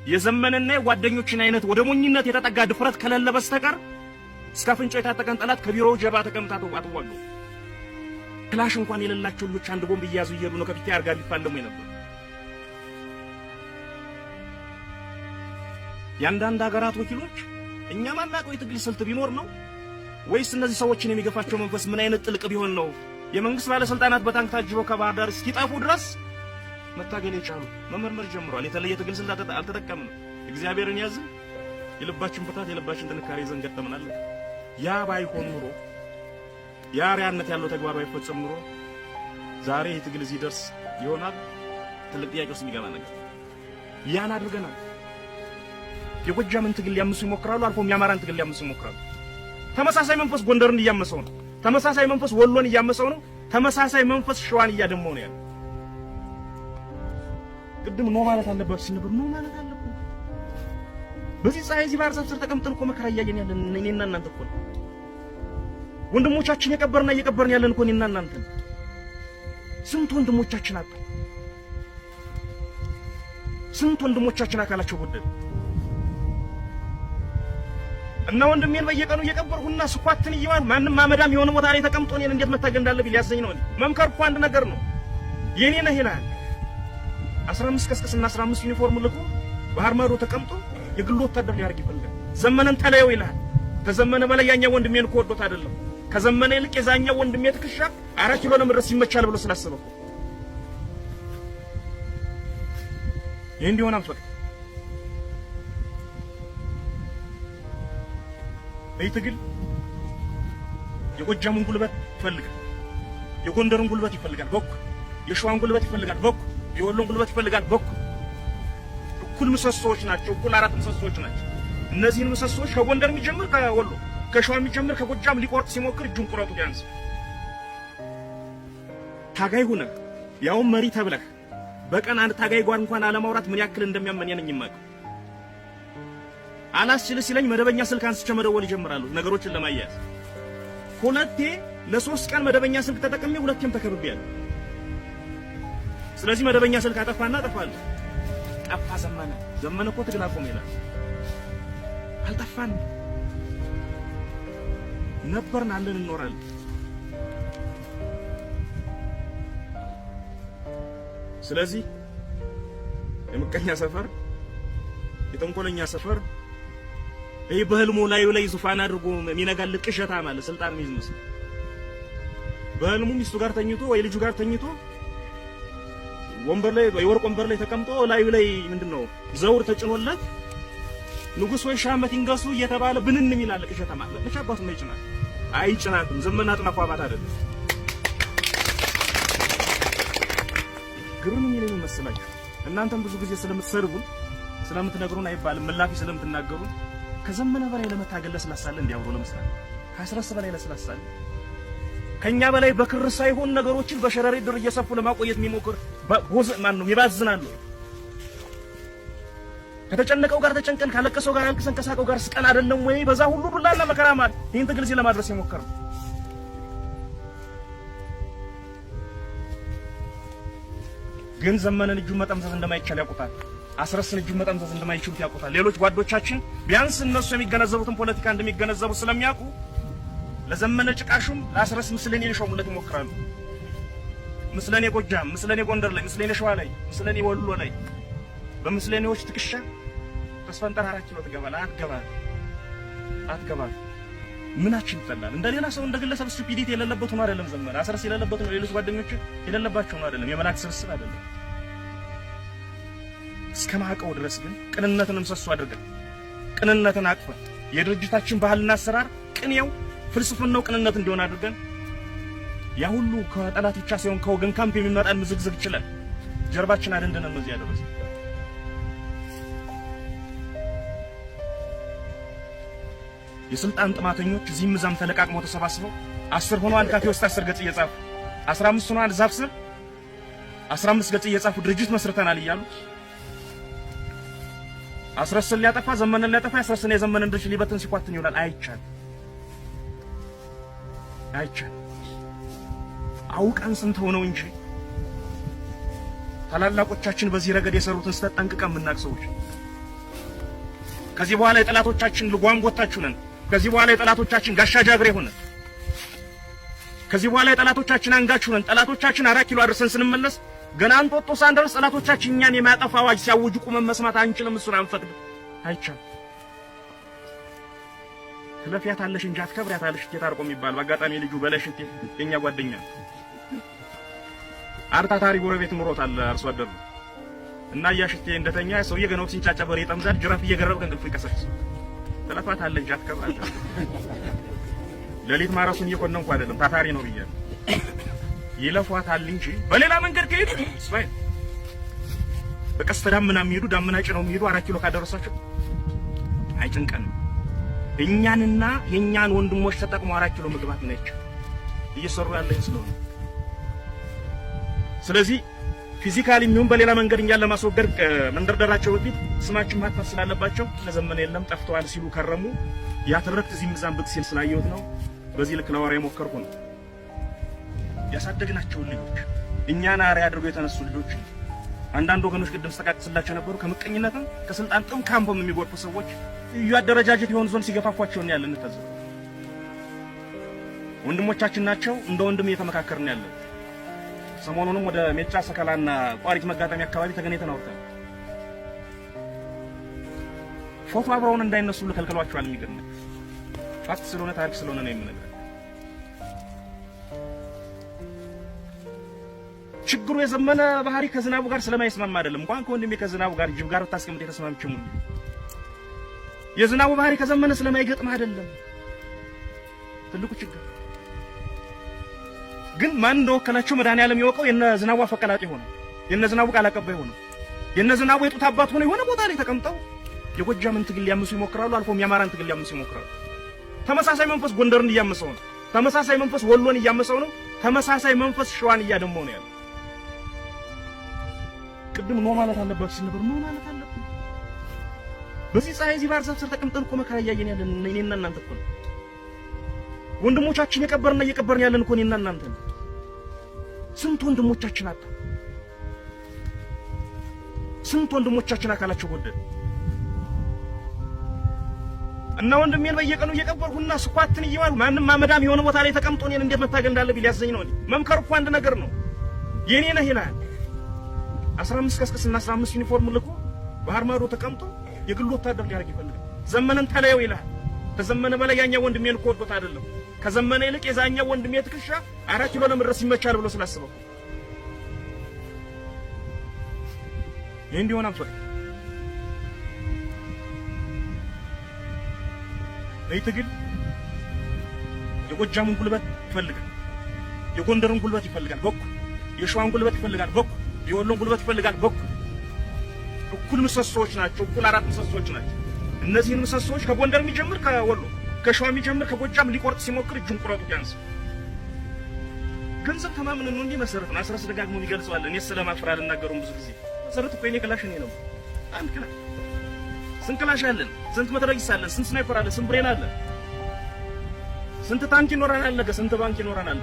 የዘመነና የጓደኞችን አይነት ወደ ሞኝነት የተጠጋ ድፍረት ከሌለ በስተቀር እስከ አፍንጫው የታጠቀን ጠላት ከቢሮው ጀርባ ተቀምጣ ተዋጥዋሉ። ክላሽ እንኳን የሌላቸው ልጆች አንድ ቦምብ እያዙ እየሄዱ ነው ከፊት ያርጋ ሊፋለሙ የነበሩ። ያንዳንድ ሀገራት ወኪሎች እኛ ማናቀው የትግል ስልት ቢኖር ነው ወይስ እነዚህ ሰዎችን የሚገፋቸው መንፈስ ምን አይነት ጥልቅ ቢሆን ነው የመንግስት ባለስልጣናት በታንክ ታጅበው ከባህር ዳር እስኪጠፉ ድረስ መታገል የቻሉ? መመርመር ጀምሯል። የተለየ ትግል ስልት አልተጠቀምንም። እግዚአብሔርን ያዝን የልባችን ፍታት የልባችን ጥንካሬ ይዘን ገጠምናል። ያ ባይሆን ኑሮ ያ አርአያነት ያለው ተግባር ባይፈጸም ኑሮ ዛሬ የትግል እዚህ ደርስ ይሆናል? ትልቅ ጥያቄ ውስጥ የሚገባ ነገር። ያን አድርገናል። የጎጃምን ትግል ሊያምሱ ይሞክራሉ፣ አልፎም የአማራን ትግል ሊያምሱ ይሞክራሉ። ተመሳሳይ መንፈስ ጎንደርን እያመሰው ነው። ተመሳሳይ መንፈስ ወሎን እያመሰው ነው። ተመሳሳይ መንፈስ ሸዋን እያደመው ነው ያለው። ቅድም ነው ማለት አለበት ሲነበር ነው ማለት አለበት። በዚህ ፀሐይ እዚህ ባህር ዛፍ ስር ተቀምጠን እኮ መከራ እያየን ያለን እኔና እናንተ እኮ ነው። ወንድሞቻችን የቀበርና እየቀበርን ያለን እኮ እኔና እናንተ ነው። ስንት ወንድሞቻችን አጡ። ስንት ወንድሞቻችን አካላቸው ጎደለ። እና ወንድሜን በየቀኑ እየቀበርኩና ስኳትን ይዋል ማንንም አመዳም የሆነ ቦታ ላይ ተቀምጦ እኔን እንዴት መታገል እንዳለብኝ ሊያዘኝ ነው። መምከር እኮ አንድ ነገር ነው። የኔ ነህ ይላል 15 ከስከስና 15 ዩኒፎርም ልኮ ባህር ማዶ ተቀምጦ የግል ወታደር ሊያርግ ይፈልጋል። ዘመነን ተለየው ይላል። ከዘመነ በላይ ያኛው ወንድሜን እኮ ወዶት አይደለም። ከዘመነ ይልቅ የዛኛው ወንድሜ ትከሻ 4 ኪሎ ለመድረስ ይመቻል ብሎ ስላሰበው ይሄ እንዲሆን አልፈቅድም። በይትግል የጎጃሙን ጉልበት ይፈልጋል፣ የጎንደርን ጉልበት ይፈልጋል፣ በኩ የሸዋን ጉልበት ይፈልጋል፣ በኩ የወሎን ጉልበት ይፈልጋል። በኩ እኩል ምሰሶዎች ናቸው። እኩል 4 ምሰሶዎች ናቸው። እነዚህን ምሰሶዎች ከጎንደር የሚጀምር ከወሎ ከሸዋ የሚጀምር ከጎጃም ሊቆርጥ ሲሞክር እጁን ቁረጡ ቢያንስ ታጋይ ሆነ ያው መሪ ተብለህ በቀን አንድ ታጋይ ጋር እንኳን አለማውራት ምን ያክል እንደሚያመን የነኝ የማውቀው። አላስችል ሲለኝ መደበኛ ስልክ አንስቼ መደወል ይጀምራሉ ነገሮችን ለማያያዝ። ሁለቴ ለ3 ቀን መደበኛ ስልክ ተጠቅሜ ሁለቴም ተከብቤያለሁ። ስለዚህ መደበኛ ስልክ አጠፋና አጠፋለሁ። ጠፋ ዘመነ እኮ ትግል አቆመ ይላል። አልጠፋን ነበርን አለን እንኖራለን። ስለዚህ የምቀኛ ሰፈር የተንኮለኛ ሰፈር ይሄ በህልሙ ላይ ዙፋን አድርጎ የሚነጋልቅ ቅዠታ ማለት ስልጣን የሚይዝ በህልሙ ሚስቱ ጋር ተኝቶ ወይ ልጁ ጋር ተኝቶ ወንበር ላይ የወርቅ ወንበር ላይ ተቀምጦ ላይ ምንድነው ዘውር ተጭኖለት ንጉስ ወይ ሻመት ይንገሱ እየተባለ ብንን የሚላል ቅዠታ ማለት ብቻ አባቱ ነው ይጭናል። አይጭናትም። ዘመና አጥናፉ አባት አይደለም። ግሩም ምን ይለኝ መሰላችሁ? እናንተም ብዙ ጊዜ ስለምትሰርቡን ስለምትነግሩን አይባልም ምላፊ ስለምትናገሩን ከዘመነ በላይ ለመታገል ለስላሳለ እንዲያውሩ ለምሳሌ ከ10 በላይ ለስላሳለ ከኛ በላይ በክር ሳይሆን ነገሮችን በሸረሪ ድር እየሰፉ ለማቆየት የሚሞክር ቦዝ ማን ነው ይባዝናሉ። ከተጨነቀው ጋር ተጨንቀን ካለቀሰው ጋር አልቅሰን ከሳቀው ጋር ስቀን አይደለም ወይ በዛ ሁሉ ዱላና መከራ ማለት ይሄን ትግል እዚህ ለማድረስ የሞከረው። ግን ዘመነን እጁን መጠምዘዝ እንደማይቻል ያውቁታል። አስረስን እጁን መጠምዘዝ እንደማይችሉት ያውቁታል። ሌሎች ጓዶቻችን ቢያንስ እነሱ የሚገነዘቡትን ፖለቲካ እንደሚገነዘቡ ስለሚያውቁ ለዘመነ ጭቃሹም ለአስረስ ምስለኔ ሊሾሙለት ይሞክራሉ። ምስለኔ ጎጃም፣ ምስለኔ ጎንደር ላይ፣ ምስለኔ ሸዋ ላይ፣ ምስለኔ ወሎ ላይ በምስለኔዎች ትክሻ ተስፈንጠር 4 ኪሎ ትገባለህ። አትገባም። ምናችን ይጠላል? እንደሌላ ሰው እንደግለሰብ ስቱፒዲቲ የሌለበት ሆኖ አይደለም ዘመነ። አስረስ የሌለበት ነው። ሌሎች ጓደኞች የሌለባቸው ነው አይደለም። የመላክ ስብስብ አይደለም። እስከማቀው ድረስ ግን ቅንነትን ምሰሶ አድርገን ቅንነትን አቅፈን የድርጅታችን ባህልና አሰራር ቅኔው ፍልስፍናው ቅንነት እንዲሆን አድርገን ያ ሁሉ ከጠላት ብቻ ሳይሆን ከወገን ካምፕ የሚመጣን ምዝግዝግ ይችላል ጀርባችን አደንደነን ነው እዚህ ያደረሰ። የስልጣን ጥማተኞች እዚህም እዛም ተለቃቅመው ተሰባስበው 10 ሆነዋል ካፌ ውስጥ 10 ገጽ እየጻፉ 15 ሆነዋል ዛፍ ስር 15 ገጽ እየጻፉ ድርጅት መስርተናል እያሉ አስረስን ሊያጠፋ ዘመነን ሊያጠፋ አስረስን የዘመነን ድርጅት ሊበትን ሲኳትን ይውላል። አይቻል አውቀን ስንት ሆነው እንጂ ታላላቆቻችን በዚህ ረገድ የሰሩትን ስተጠንቅቀን የምናውቅ ሰዎች ከዚህ በኋላ የጠላቶቻችን ልጓም ጎታችሁ ነን። ከዚህ በኋላ የጠላቶቻችን ጋሻ ጃግሬ ሆነን፣ ከዚህ በኋላ የጠላቶቻችን አንጋችሁ ነን። ጠላቶቻችን 4 ኪሎ አድርሰን ስንመለስ ገና እንጦጦ ሳንደርስ ጠላቶቻችን እኛን የማያጠፋ አዋጅ ሲያውጁ ቁመን መስማት አንችልም። እሱን አንፈቅድም፣ አይቻልም። ትለፊያታለሽ እንጂ አትከብሪያታለሽ እቴ ታርቆ የሚባል በአጋጣሚ ልጁ በለሽ እቴ የኛ ጓደኛ አርታታሪ ጎረቤት ኑሮታል አርሶ አደሩ እና ያሽቴ እንደተኛ ሰውዬ ገና ሲንጫጫ በሬ ጠምዛል ጅራፍ እየገረበ ከእንቅልፉ ይቀሰቅስ። ትለፋታለሽ እንጂ አትከብሪያታለሽ። ሌሊት ማረሱን እየኮነንኩ አይደለም ታታሪ ነው ብያለሁ። ይለፏታል እንጂ በሌላ መንገድ ከሄዱ ስፋይ በቀስተ ዳመና የሚሄዱ ዳመና ጭነው የሚሄዱ 4 ኪሎ ካደረሳቸው አይጭንቀንም። እኛንና የኛን ወንድሞች ተጠቅሞ 4 ኪሎ መግባት ነች እየሰሩ ያለው ስለሆነ፣ ስለዚህ ፊዚካሊ የሚሆን በሌላ መንገድ እኛን ለማስወገድ መንደርደራቸው በፊት ስማችን ማጥፋት ስላለባቸው ለዘመነ የለም ጠፍተዋል ሲሉ ከረሙ። ያተረክት እዚህ ምዛም ብቅ ሲል ስላየሁት ነው በዚህ ልክ ለወሬ ሞከርኩ ነው። ያሳደግናቸው ልጆች እኛን አርአያ አድርገው የተነሱ ልጆች አንዳንድ ወገኖች ቅድም ተቃቅስላቸው ነበሩ። ከምቀኝነትም ከስልጣን ጥም ካምፖም የሚጎርፉ ሰዎች እዩ አደረጃጀት የሆኑ ዞን ሲገፋፏቸው ነው ያለን። ተዘ ወንድሞቻችን ናቸው። እንደ ወንድም እየተመካከርን ያለን። ሰሞኑንም ወደ ሜጫ ሰከላና ቋሪት መጋጠሚያ አካባቢ ተገናኝተን አውርተን ፎቶ አብረውን እንዳይነሱ ለከልከሏቸዋል። የሚገርም ፋክት ስለሆነ ታሪክ ስለሆነ ነው የምነግርህ። ችግሩ የዘመነ ባህሪ ከዝናቡ ጋር ስለማይስማማ አይደለም። እንኳን ከወንድሜ ከዝናቡ ጋር ጅብ ጋር ታስቀምጥ የተስማምችሙ የዝናቡ ባህሪ ከዘመነ ስለማይገጥም አይደለም ትልቁ ችግር። ግን ማን እንደወከላቸው መድኃኒዓለም ያወቀው። የነ ዝናቡ አፈቀላጤ ሆነ፣ የነ ዝናቡ ቃል አቀባይ ሆነ፣ የነ ዝናቡ የጡት አባት ሆነ። የሆነ ቦታ ላይ ተቀምጠው የጎጃምን ትግል ሊያምሱ ይሞክራሉ። አልፎም የአማራን ትግል ሊያምሱ ይሞክራሉ። ተመሳሳይ መንፈስ ጎንደርን እያመሰው ነው። ተመሳሳይ መንፈስ ወሎን እያመሰው ነው። ተመሳሳይ መንፈስ ሸዋን እያደመው ነው ያለው። ቅድም ነው ማለት አለባችሁ ነበር። ነው ማለት አለብን። በዚህ ፀሐይ እዚህ ባህር ዛፍ ስር ተቀምጠን እኮ መከራ እያየን ያለን እኔና እናንተ እኮ ነው። ወንድሞቻችን የቀበርና እየቀበርን ያለን እኮ እኔና እናንተ ነው። ስንት ወንድሞቻችን አጣ፣ ስንት ወንድሞቻችን አካላቸው ጎደለ እና ወንድሜን በየቀኑ እየቀበርኩና ስኳትን እየዋልኩ ማንም ማመዳም የሆነ ቦታ ላይ ተቀምጦ እኔን እንዴት መታገል እንዳለብኝ ሊያዘኝ ነው። መምከር እኮ አንድ ነገር ነው። የኔ ነህ ይላል 15 ከስከስና 15 ዩኒፎርም ልኮ ባህር ማዶ ተቀምጦ የግል ወታደር ሊያደርግ ይፈልጋል። ዘመነን ተለየው ይላል። ከዘመነ በላይ ያኛው ወንድሜን እኮ ወዶት አይደለም። ከዘመነ ይልቅ የዛኛው ወንድሜ ትከሻ 4 ኪሎ ለመድረስ ይመቻል ብሎ ስላስበው ይሄ እንዲሆን አልፈለገም። ትግል የጎጃሙን ጉልበት ይፈልጋል፣ የጎንደርን ጉልበት ይፈልጋል በኩል፣ የሸዋን ጉልበት ይፈልጋል በኩል፣ የወሎን ጉልበት ይፈልጋል በኩል። እኩል ምሰሶዎች ናቸው። እኩል 4 ምሰሶዎች ናቸው። እነዚህን ምሰሶዎች ከጎንደር የሚጀምር ከወሎ፣ ከሸዋ የሚጀምር ከጎጃም ሊቆርጥ ሲሞክር እጁን ቁረጡ ቢያንስ። ገንዘብ ተማምነን ነው እንጂ መሰረት ነው። አስረስ ደጋግሞ ይገልጸዋል። እኔ ስለማፍራ አልናገሩም ብዙ ጊዜ። መሰረት እኮ የኔ ክላሽ ነው። አንድ ክላሽ ስንት ክላሽ አለን? ስንት መትረጊስ አለን? ስንት ስናይፐር አለን? ስንት ብሬን አለን? ስንት ታንክ ይኖረናል? ነገ ስንት ባንክ ይኖረናል?